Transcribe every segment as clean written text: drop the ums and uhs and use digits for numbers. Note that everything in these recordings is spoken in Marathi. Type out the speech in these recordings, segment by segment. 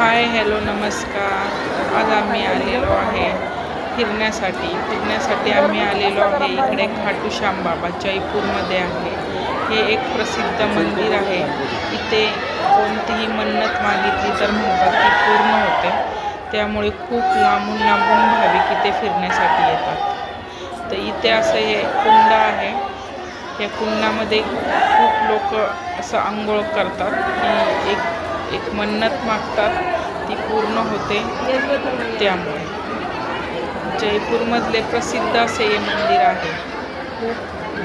हाय हॅलो नमस्कार. आज आम्ही आलेलो आहे फिरण्यासाठी आम्ही आलेलो आहे इकडे खाटू श्याम बाबा जयपूरमध्ये आहे. हे एक प्रसिद्ध मंदिर आहे. इथे कोणतीही मन्नत मागितली तर म्हणतात ती पूर्ण होते. त्यामुळे खूप लांबून भाविक इथे फिरण्यासाठी येतात. तर इथे असं हे कुंड आहे. या कुंडामध्ये खूप लोक असं आंघोळ करतात की एक मन्नत मागतात ती पूर्ण होते. त्यामुळे जयपूरमधले प्रसिद्ध असे हे मंदिर आहे. खूप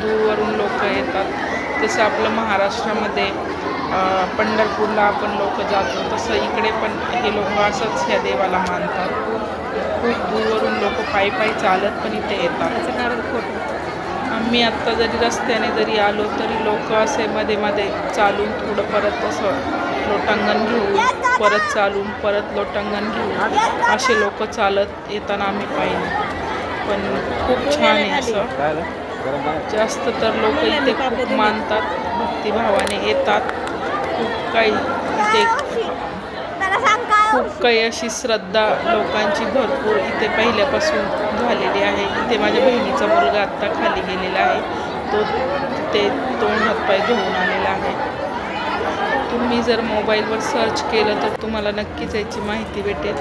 दूरवरून लोक येतात. जसं आपलं महाराष्ट्रामध्ये पंढरपूरला आपण लोक जातो तसं इकडे पण हे लोक असंच ह्या देवाला मानतात. खूप दूरवरून लोक पायी चालत पण इथे येतात. आम्ही आत्ता जरी रस्त्याने जरी आलो तरी लोक असे मध्ये चालून थोडं परत असं लोटांगण घेऊन परत चालून परत लोटांगण घेऊन असे लोक चालत येताना आम्ही पाहिले. पण खूप छान आहे असं. जास्त तर लोक इथे खूप मानतात, भक्तिभावाने येतात. खूप काही अशी श्रद्धा लोकांची भरपूर इथे पहिल्यापासून झालेली आहे. इथे माझ्या बहिणीचा मुलगा आत्ता खाली गेलेला आहे. तो तिथे तोंड हातपाय धुवून आलेला आहे. तुम्ही जर मोबाईलवर सर्च केलं तर तुम्हाला नक्कीच याची माहिती भेटेल.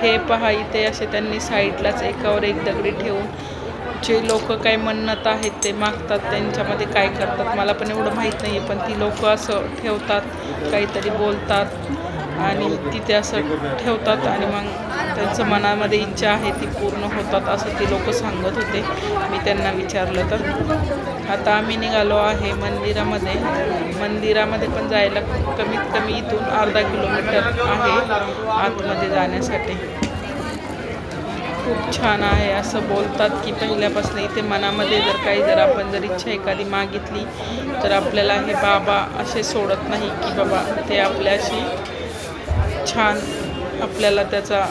हे पहा, इथे असे त्यांनी साईडलाच एकावर एक दगडी ठेवून जे लोक काही मन्नत आहेत ते मागतात. त्यांच्यामध्ये काय करतात मला पण एवढं माहीत नाही आहे, पण ती लोक असं ठेवतात, काहीतरी बोलतात आणि तिथे असं ठेवतात आणि मग त्यांचं मनामध्ये इच्छा आहे ती पूर्ण होतात असं ती लोक सांगत होते. मी त्यांना विचारलं तर आता आम्ही निघालो आहे मंदिरामध्ये पण जायला कमीत कमी इथून अर्धा किलोमीटर आहे आतमध्ये जाण्यासाठी. खूप छान आहे. असं बोलतात की पहिल्यापासून इथे मनामध्ये जर आपण जर इच्छा एखादी मागितली तर आपल्याला हे बाबा असे सोडत नाही की बाबा ते आपल्याशी छान आपल्याला त्याचा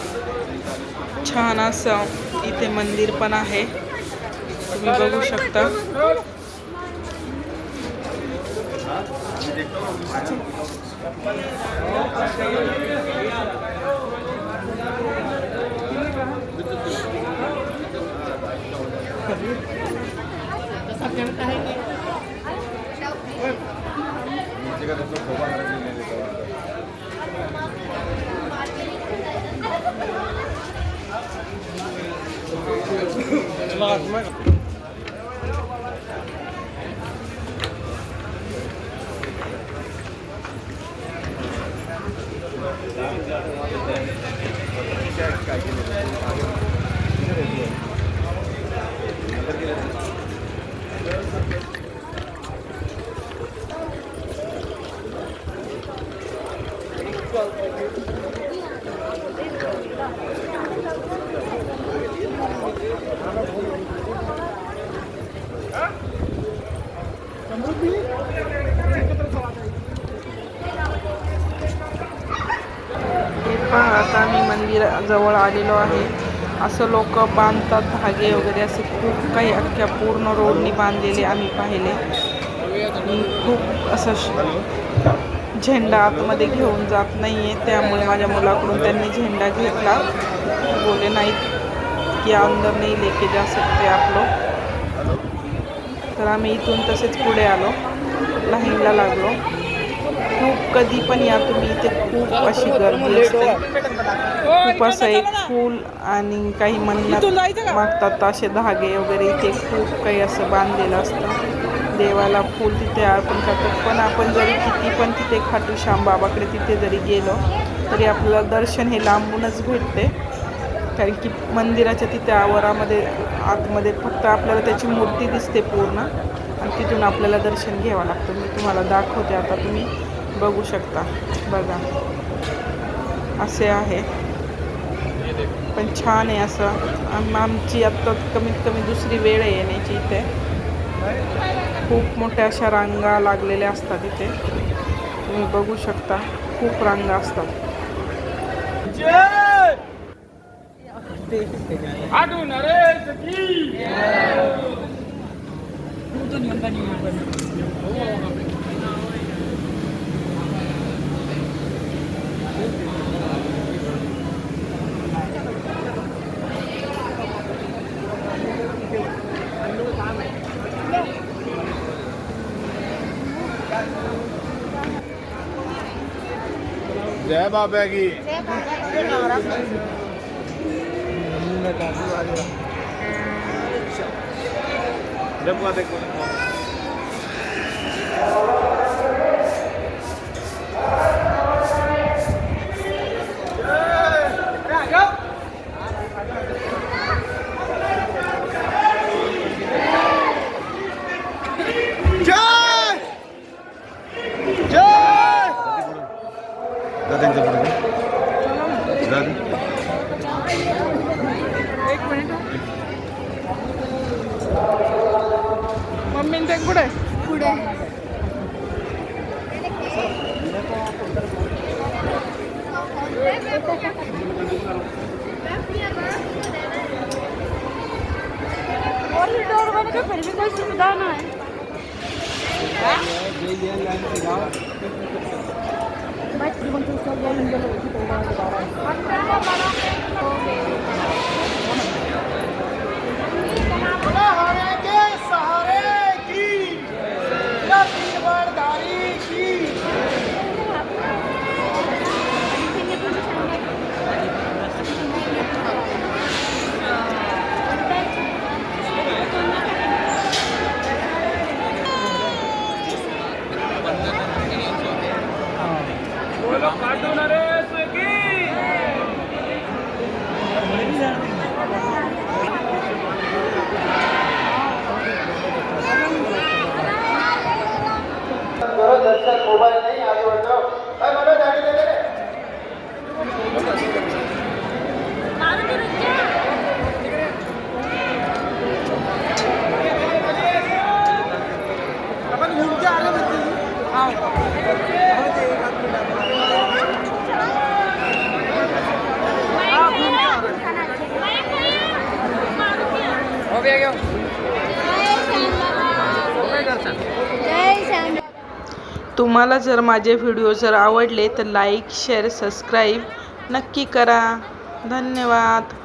छान असं इथे मंदिर पण आहे. तुम्ही बघू शकता. आता आम्ही मंदिराजवळ आलेलो आहे. असं लोक बांधतात धागे वगैरे असे खूप काही अख्ख्या पूर्ण रोडनी बांधलेले आम्ही पाहिले. खूप असं झेंडा आतमध्ये घेऊन जात नाही आहे. त्यामुळे माझ्या मुलाकडून त्यांनी झेंडा घेतला. बोले नाही की अंदर नाही लेके जा सकते आप लोग. तर आम्ही इथून तसेच पुढे आलो, लाईनला लागलो. खूप कधी पण या तुम्ही, इथे खूप अशी गर्दी असते. खूप असं एक फूल आणि काही मन्नत मागतात असे धागे वगैरे इथे खूप काही असं बांधलेलं असतं. देवाला फूल तिथे अर्पण करतात. पण आपण जरी किती पण तिथे खाटू श्याम बाबाकडे तिथे जरी गेलो तरी आपल्याला दर्शन हे लांबूनच भेटते. कारण की मंदिराच्या तिथे आतमध्ये फक्त आपल्याला त्याची मूर्ती दिसते पूर्ण आणि तिथून आपल्याला दर्शन घ्यावं लागतं. मी तुम्हाला दाखवते, आता तुम्ही बघू शकता. बघा असे आहे. पण छान आहे असं. आमची आत्ता कमीत कमी दुसरी वेळ आहे येण्याची. इथे खूप मोठ्या अशा रांगा लागलेल्या असतात. इथे तुम्ही बघू शकता खूप रांगा असतात. जय बाबा की एक मिनिट मम्मी ते कुठे पुढे कॉरिडोर बन के फिर भी कोई सुविधा ना है दर्शन मोबाइल नहीं आगे बढ़ जाओ मनोज आगे ले ले अपन घूम के आगे बढ़ते हो गया क्या तुम्हाला जर माझे व्हिडिओ जर आवडले तर लाईक शेअर सबस्क्राईब नक्की करा. धन्यवाद.